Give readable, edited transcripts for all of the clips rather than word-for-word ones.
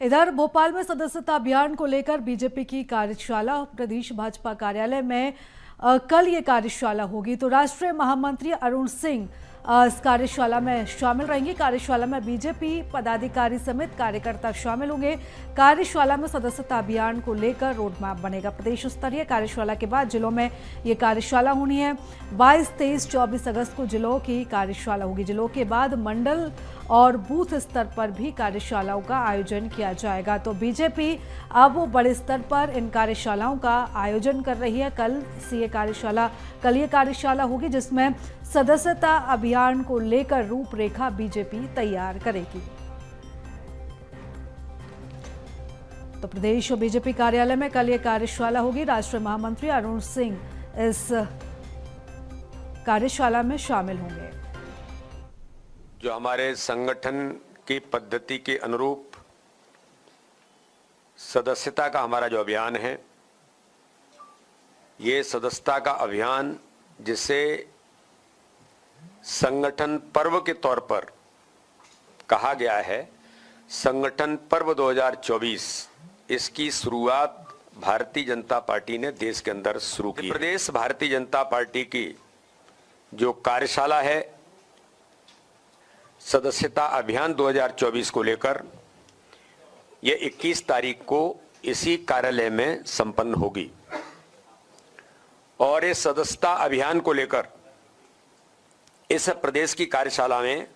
इधर भोपाल में सदस्यता अभियान को लेकर बीजेपी की कार्यशाला प्रदेश भाजपा कार्यालय में कल ये कार्यशाला होगी। तो राष्ट्रीय महामंत्री अरुण सिंह इस कार्यशाला में शामिल रहेंगे। कार्यशाला में बीजेपी पदाधिकारी समेत कार्यकर्ता शामिल होंगे। कार्यशाला में सदस्यता अभियान को लेकर रोड मैप बनेगा। प्रदेश स्तरीय कार्यशाला के बाद जिलों में ये कार्यशाला होनी है। 22, 23, 24 अगस्त को जिलों की कार्यशाला होगी। जिलों के बाद मंडल और बूथ स्तर पर भी कार्यशालाओं का आयोजन किया जाएगा। तो बीजेपी अब बड़े स्तर पर इन कार्यशालाओं का आयोजन कर रही है। कल ये कार्यशाला होगी जिसमें सदस्यता अभियान को लेकर रूपरेखा बीजेपी तैयार करेगी। तो प्रदेश बीजेपी कार्यालय में कल ये कार्यशाला होगी। राष्ट्रीय महामंत्री अरुण सिंह इस कार्यशाला में शामिल होंगे। जो हमारे संगठन की पद्धति के अनुरूप सदस्यता का हमारा जो अभियान है, ये सदस्यता का अभियान जिसे संगठन पर्व के तौर पर कहा गया है, संगठन पर्व 2024, इसकी शुरुआत भारतीय जनता पार्टी ने देश के अंदर शुरू की। प्रदेश भारतीय जनता पार्टी की जो कार्यशाला है सदस्यता अभियान 2024 को लेकर, यह 21 तारीख को इसी कार्यालय में संपन्न होगी। और इस सदस्यता अभियान को लेकर इस प्रदेश की कार्यशाला में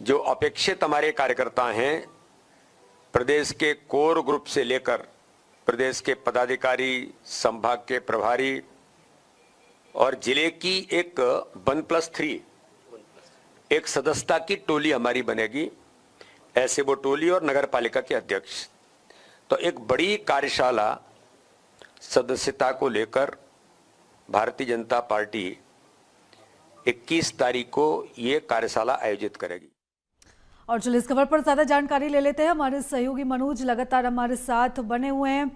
जो अपेक्षित हमारे कार्यकर्ता हैं, प्रदेश के कोर ग्रुप से लेकर प्रदेश के पदाधिकारी, संभाग के प्रभारी और जिले की एक 1+3 एक सदस्यता की टोली हमारी बनेगी, ऐसे वो टोली और नगर पालिका के अध्यक्ष। तो एक बड़ी कार्यशाला सदस्यता को लेकर भारतीय जनता पार्टी 21 तारीख को ये कार्यशाला आयोजित करेगी। और चलिए इस खबर पर ज्यादा जानकारी ले लेते हैं। हमारे सहयोगी मनोज लगातार हमारे साथ बने हुए हैं।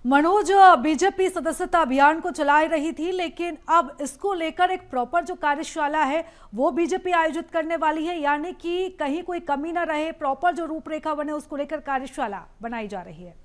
मनोज, बीजेपी सदस्यता अभियान को चला रही थी, लेकिन अब इसको लेकर एक प्रॉपर जो कार्यशाला है वो बीजेपी आयोजित करने वाली है, यानी कि कहीं कोई कमी ना रहे, प्रॉपर जो रूपरेखा बने उसको लेकर कार्यशाला बनाई जा रही है।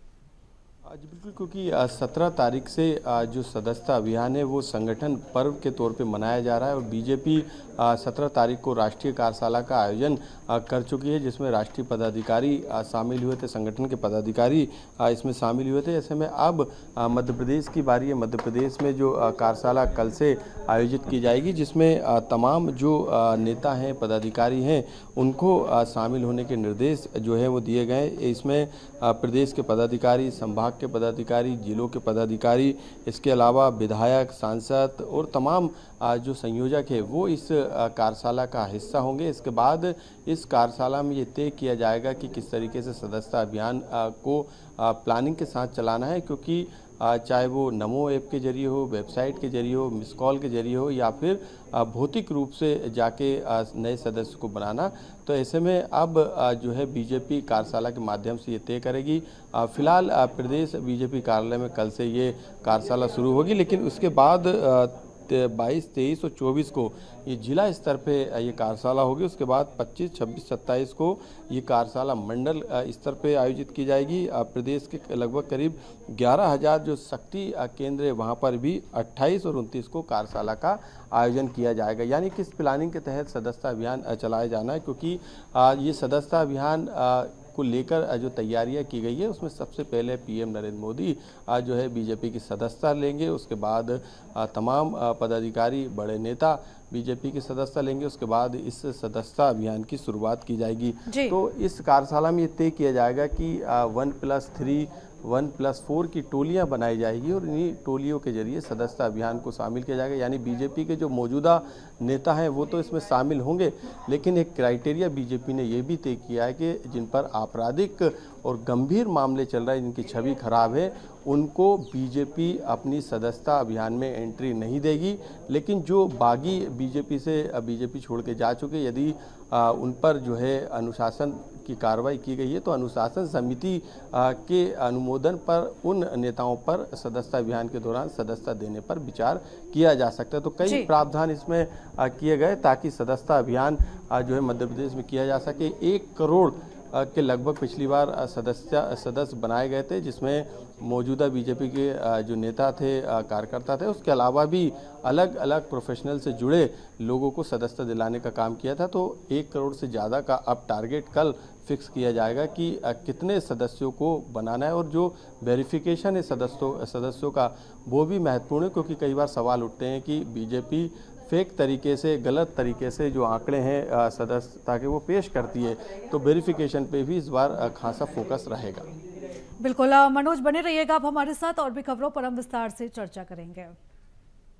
जी बिल्कुल, क्योंकि 17 तारीख से जो सदस्यता अभियान है वो संगठन पर्व के तौर पे मनाया जा रहा है और बीजेपी 17 तारीख को राष्ट्रीय कार्यशाला का आयोजन कर चुकी है, जिसमें राष्ट्रीय पदाधिकारी शामिल हुए थे, संगठन के पदाधिकारी इसमें शामिल हुए थे। ऐसे में अब मध्य प्रदेश की बारी है। मध्य प्रदेश में जो कार्यशाला कल से आयोजित की जाएगी, जिसमें तमाम जो नेता हैं, पदाधिकारी हैं, उनको शामिल होने के निर्देश जो है वो दिए गए। इसमें प्रदेश के पदाधिकारी, संभाग के पदाधिकारी, जिलों के पदाधिकारी, इसके अलावा विधायक, सांसद और तमाम जो संयोजक है वो इस कार्यशाला का हिस्सा होंगे। इसके बाद इस कार्यशाला में ये तय किया जाएगा कि किस तरीके से सदस्यता अभियान को प्लानिंग के साथ चलाना है, क्योंकि चाहे वो नमो ऐप के जरिए हो, वेबसाइट के जरिए हो, मिस कॉल के जरिए हो या फिर भौतिक रूप से जाके नए सदस्य को बनाना। तो ऐसे में अब जो है बीजेपी कार्यशाला के माध्यम से ये तय करेगी। फिलहाल प्रदेश बीजेपी कार्यालय में कल से ये कार्यशाला शुरू होगी, लेकिन उसके बाद 22, 23 और 24 को ये जिला स्तर पे ये कार्यशाला होगी। उसके बाद 25, 26, 27 को ये कार्यशाला मंडल स्तर पे आयोजित की जाएगी। प्रदेश के लगभग करीब 11,000 जो शक्ति केंद्र है वहाँ पर भी 28 और 29 को कार्यशाला का आयोजन किया जाएगा। यानी कि इस प्लानिंग के तहत सदस्यता अभियान चलाया जाना है, क्योंकि ये सदस्यता अभियान को लेकर जो तैयारियां की गई है उसमें सबसे पहले पीएम नरेंद्र मोदी जो है बीजेपी की सदस्यता लेंगे। उसके बाद तमाम पदाधिकारी, बड़े नेता बीजेपी की सदस्यता लेंगे। उसके बाद इस सदस्यता अभियान की शुरुआत की जाएगी। तो इस कार्यशाला में ये तय किया जाएगा कि 1+3, 1+4 की टोलियां बनाई जाएगी और इन्हीं टोलियों के जरिए सदस्यता अभियान को शामिल किया जाएगा। यानी बीजेपी के जो मौजूदा नेता हैं वो तो इसमें शामिल होंगे, लेकिन एक क्राइटेरिया बीजेपी ने ये भी तय किया है कि जिन पर आपराधिक और गंभीर मामले चल रहे हैं, जिनकी छवि खराब है, उनको बीजेपी अपनी सदस्यता अभियान में एंट्री नहीं देगी। लेकिन जो बागी बीजेपी छोड़ के जा चुके, यदि उन पर जो है अनुशासन की कार्रवाई की गई है तो अनुशासन समिति के अनुमोदन पर उन नेताओं पर सदस्यता अभियान के दौरान सदस्यता देने पर विचार किया जा सकता है। तो कई प्रावधान इसमें किए गए ताकि सदस्यता अभियान जो है मध्य प्रदेश में किया जा सके। 1 करोड़ के लगभग पिछली बार सदस्य बनाए गए थे, जिसमें मौजूदा बीजेपी के जो नेता थे, कार्यकर्ता थे, उसके अलावा भी अलग अलग प्रोफेशनल से जुड़े लोगों को सदस्यता दिलाने का काम किया था। तो 1 करोड़ से ज़्यादा का अब टारगेट कल फिक्स किया जाएगा कि कितने सदस्यों को बनाना है, और जो वेरिफिकेशन है सदस्यों का वो भी महत्वपूर्ण है, क्योंकि कई बार सवाल उठते हैं कि बीजेपी फेक तरीके से, गलत तरीके से जो आंकड़े हैं सदस्यता के वो पेश करती है। तो वेरिफिकेशन पे भी इस बार खासा फोकस रहेगा। बिल्कुल मनोज, बने रहिएगा आप हमारे साथ, और भी खबरों पर हम विस्तार से चर्चा करेंगे।